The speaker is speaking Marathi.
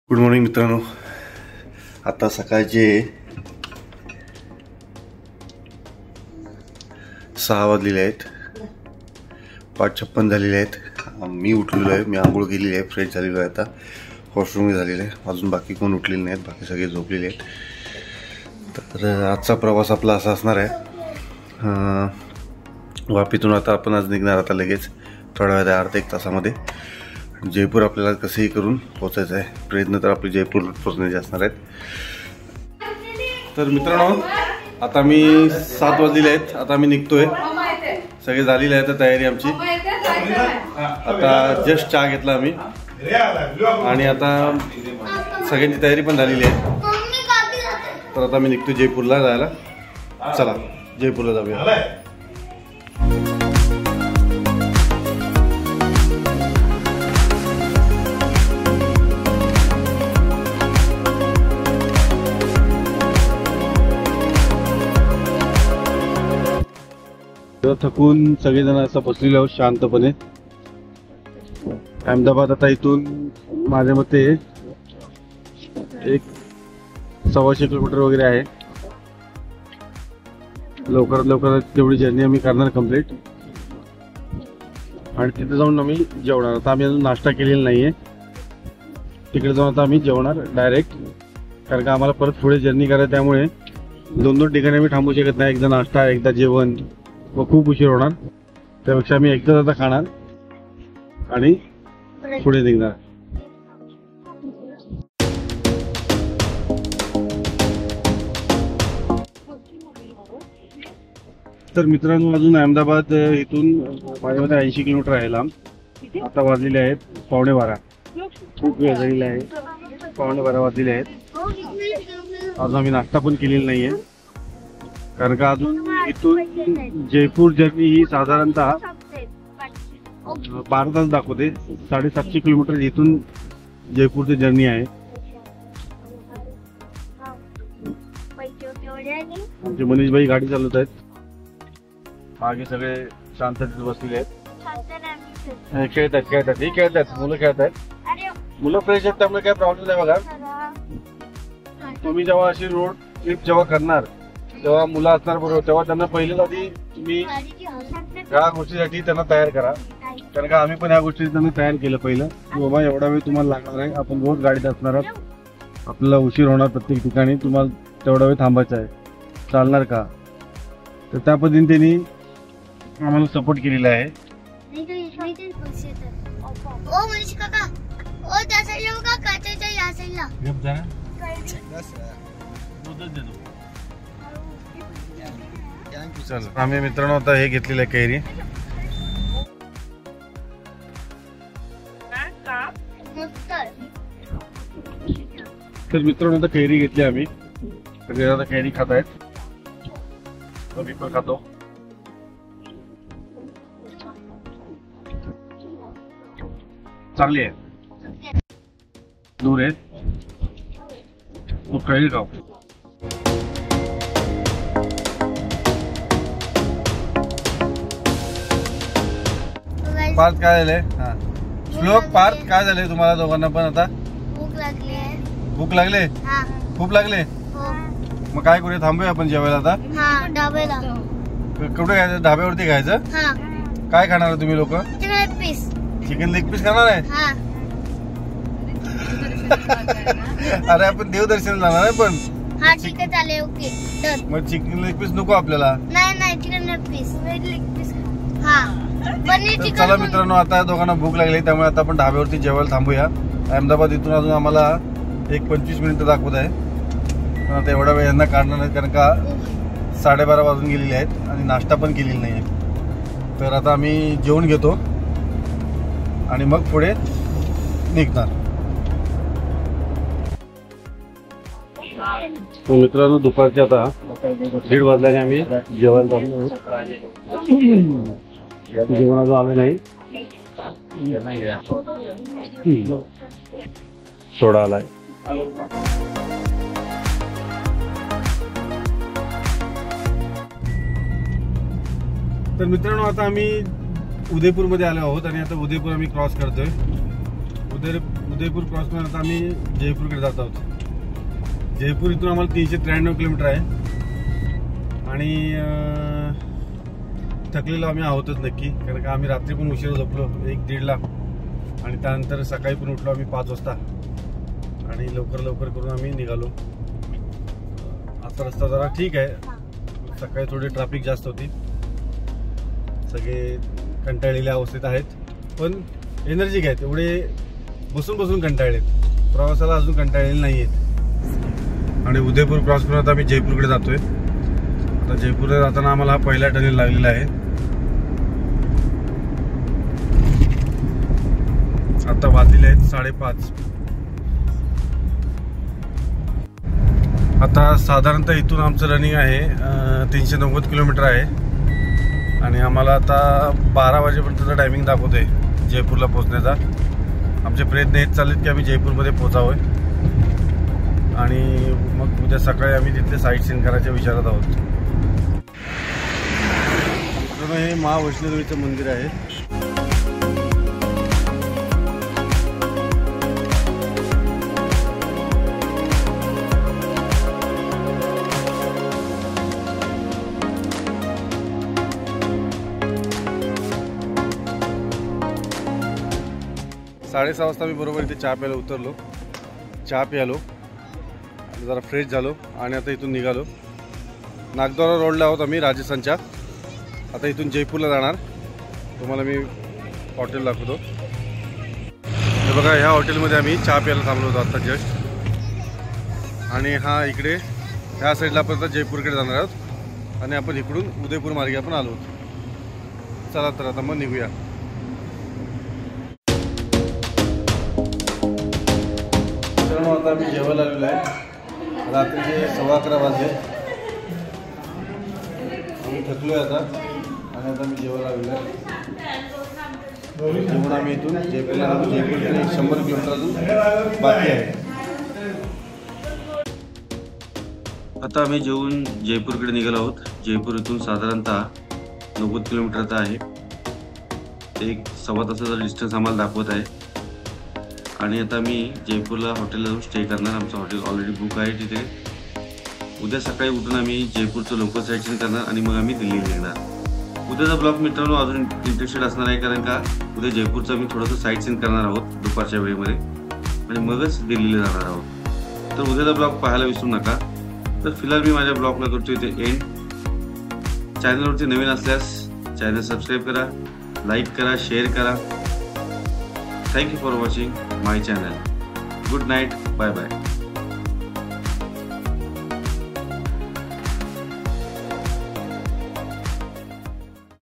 गुड मॉर्निंग मित्रांनो, आता सकाळचे 6 वाजलेले आहेत. 5:56 झालेले आहेत. मी उठलेलो आहे, मी आंघोळ केलेली आहे, फ्रेश झालेलो आहे, आता वॉशरूमही झालेलं आहे. अजून बाकी कोण उठलेले नाहीत, बाकी सगळे झोपलेले आहेत. तर आजचा प्रवास आपला असा असणार आहे. वापीतून आता आपण आज निघणार आता लगेच थोड्या वेळात, अर्धा एक तासामध्ये. जयपूर आपल्याला कसंही करून पोहोचायचं आहे. प्रयत्न तर आपले जयपूर पोहोचण्याचे असणार आहेत. तर मित्रांनो, आता मी 7 वाजलेले आहेत, आता आम्ही निघतोय. सगळे झालेले आहेत तयारी आमची. आता जस्ट चहा घेतला आम्ही आणि आता सगळ्यांची तयारी पण झालेली आहे. तर आता मी निघतो जयपूरला जायला. चला जयपूरला जाऊया. थकून सगळेजण असं बसलेले आहोत शांतपणे. अहमदाबाद आता इथून माझ्या मते 100-125 किलोमीटर वगैरे आहे. लवकरात लवकर तेवढी जर्नी आम्ही करणार कंप्लीट आणि तिथे जाऊन आम्ही जेवणार. आता आम्ही अजून नाश्ता केलेला नाहीये. तिकडे जाऊन आता आम्ही जेवणार डायरेक्ट, कारण का आम्हाला परत पुढे जर्नी करायची. त्यामुळे 2-2 ठिकाणी आम्ही थांबू शकत नाही. एकदा नाश्ता, एकदा जेवण, व खूप उशीर होणार. त्यापेक्षा आम्ही एकदाच आता खाणार आणि पुढे निघणार. तर मित्रांनो, अजून अहमदाबाद इथून माझ्यामध्ये 80 किलोमीटर आहे लांब. आता वाजलेले आहेत 11:15. खूप वेळ झालेला आहे. 11:15 वाजलेले आहेत. अजून आम्ही नाश्ता पण केलेला नाहीये, कारण का अजून इथून जयपूर जर्नी ही साधारणतः 12 तास दाखवते. 750 किलोमीटर इथून जयपूरची जर्नी आहे. आमचे मनीषभाई गाडी चालवत आहेत. मागे सगळे शांततेत बसलेले आहेत. खेळतात मुलं खेळतात. मुलं फ्रेश आहेत, त्यामुळे काही प्रॉब्लेम नाही. बघा, तुम्ही जेव्हा अशी रोड ट्रिप जेव्हा करणार तेव्हा मुलं असणार बरोबर, तेव्हा त्यांना पहिलेच आधी तुम्ही ह्या गोष्टीसाठी त्यांना तयार करा. कारण का आम्ही पण ह्या गोष्टी त्यांना तयार केलं पहिलं, की बाबा एवढा वेळ तुम्हाला लागणार आहे, आपण रोज गाडीत असणार आहोत, आपल्याला उशीर होणार प्रत्येक ठिकाणी, तुम्हाला तेवढा वेळ थांबायचा आहे, चालणार का? तर त्या पद्धतीने त्यांनी आम्हाला सपोर्ट केलेला आहे. आम्ही मित्रांनो आता हे घेतलेलं आहे कैरी. तर मित्रांनो आता कैरी घेतली आम्ही. आता कैरी खात आहेत, मी पण खातो. चांगली आहे, दूर आहे, तो कैरी खाऊ. पार्थ काय झालंय? हा श्लोक, पार्थ काय झालंय तुम्हाला दोघांना पण? आता भूक लागली आहे. भूक लागले? खूप लागले? मग काय करूया, थांबूया आपण जेवायला आता? ढाब्याला. कुठे घ्यायचं? ढाब्यावरती खायचं? काय खाणार तुम्ही लोक? चिकन लेग पीस खाणार आहे? अरे आपण देवदर्शन जाणार आहे पण. ठीक आहे, चालेल, ओके. मग चिकन लेग पीस नको आपल्याला? नाही, चिकन लेग पीस. चला मित्रांनो, आता दोघांना भूक लागली, त्यामुळे आता आपण ढाब्यावरती जेवायला थांबूया. अहमदाबाद इथून अजून आम्हाला 25 मिनिटं दाखवत आहे, पण आता एवढा वेळ यांना काढणार नाही, कारण का 12:30 वाजून गेलेले आहेत आणि नाश्ता पण केलेला नाही आहे. तर आता आम्ही जेवण घेतो आणि मग पुढे निघणार. मित्रांनो, दुपारचे आता 1:30 वाजल्याने आम्ही जेवायला थांबलो. जेवण अजून आलं नाही. सोडा आलाय. तर मित्रांनो, आता आम्ही उदयपूरमध्ये आलो आहोत आणि आता उदयपूर आम्ही क्रॉस करतोय. उदयपूर क्रॉस करून आता आम्ही जयपूरकडे जात आहोत. जयपूर इथून आम्हाला 393 किलोमीटर आहे आणि थकलेलो आम्ही आहोतच नक्की, कारण का आम्ही रात्री पण उशिरा झोपलो 1-1:30ला आणि त्यानंतर सकाळी पण उठलो आम्ही 5 वाजता आणि लवकर करून आम्ही निघालो. आता रस्ता जरा ठीक आहे, सकाळी थोडी ट्रॅफिक जास्त होती, सगळे कंटाळलेल्या अवस्थेत आहेत, पण एनर्जिक आहेत, एवढे बसून कंटाळलेत, प्रवासाला अजून कंटाळलेले नाही आहेत. आणि उदयपूर क्रॉस करून आता आम्ही जयपूरकडे जातोय. आता जयपूरला जाताना आम्हाला हा पहिला टनेल लागलेला आहे. आता वाजलेले आहेत 5:30. आता साधारणतः इथून आमचं रनिंग आहे 390 किलोमीटर आहे आणि आम्हाला आता 12 वाजेपर्यंतचा टायमिंग दाखवतोय जयपूरला पोहोचण्याचा. आमचे प्रयत्न हेच चाललेत की आम्ही जयपूरमध्ये पोहोचावं आणि मग उद्या सकाळी आम्ही तिथले साईट सीन करायच्या विचारात आहोत. हे महावैष्णोदेवीचं मंदिर आहे. साडेसहा वाजता मी बरोबर इथे चहा प्यायला उतरलो, चहा प्यालो, जरा फ्रेश झालो आणि आता इथून निघालो. नागद्वारा रोडला आहोत आम्ही राजस्थानच्या. आता इथून जयपूरला जाणार. तुम्हाला मी हॉटेल दाखवतो. हे बघा, ह्या हॉटेलमध्ये आम्ही चहा प्यायला थांबलो होतो आता जस्ट. आणि हा इकडे ह्या साईडला आपण आता जयपूरकडे जाणार आहोत आणि आपण इकडून उदयपूर मार्गे आपण आलो होतो. चला तर आता मग निघूया. आता आम्ही जेवायला आलेलो आहे. रात्रीचे 11:15 वाजले. आम्ही थकलो आहे आता आणि आता आम्ही जेवायला आलेलो आहे. जेवण आम्ही इथून जयपूरला 100 किलोमीटर अजून बाकी आहे. आता आम्ही जेवून जयपूरकडे निघालो आहोत. जयपूर इथून साधारणतः 90 किलोमीटरचा आहे. एक 1.25 तासाचा डिस्टन्स आम्हाला दाखवत आहे. आणि आता मी जयपूरला हॉटेलला जाऊन स्टे करणार. आमचं हॉटेल ऑलरेडी बुक आहे तिथे. उद्या सकाळी उठून आम्ही जयपूरचं लोकल साईट सीन करणार आणि मग आम्ही दिल्लीला निघणार. उद्याचा ब्लॉग मित्रांनो अजून इंटरेस्टेड असणार आहे, कारण का उद्या जयपूरचं आम्ही थोडंसं साईट सीन करणार आहोत दुपारच्या वेळेमध्ये आणि मगच दिल्लीला जाणार आहोत. तर उद्याचा ब्लॉग पाहायला विसरू नका. तर फिलहाल मी माझ्या ब्लॉगला करतो इथे एंड. चॅनलवरती नवीन असल्यास चॅनल सबस्क्राईब करा, लाईक करा, शेअर करा. Thank you for watching my channel. Good night. Bye bye.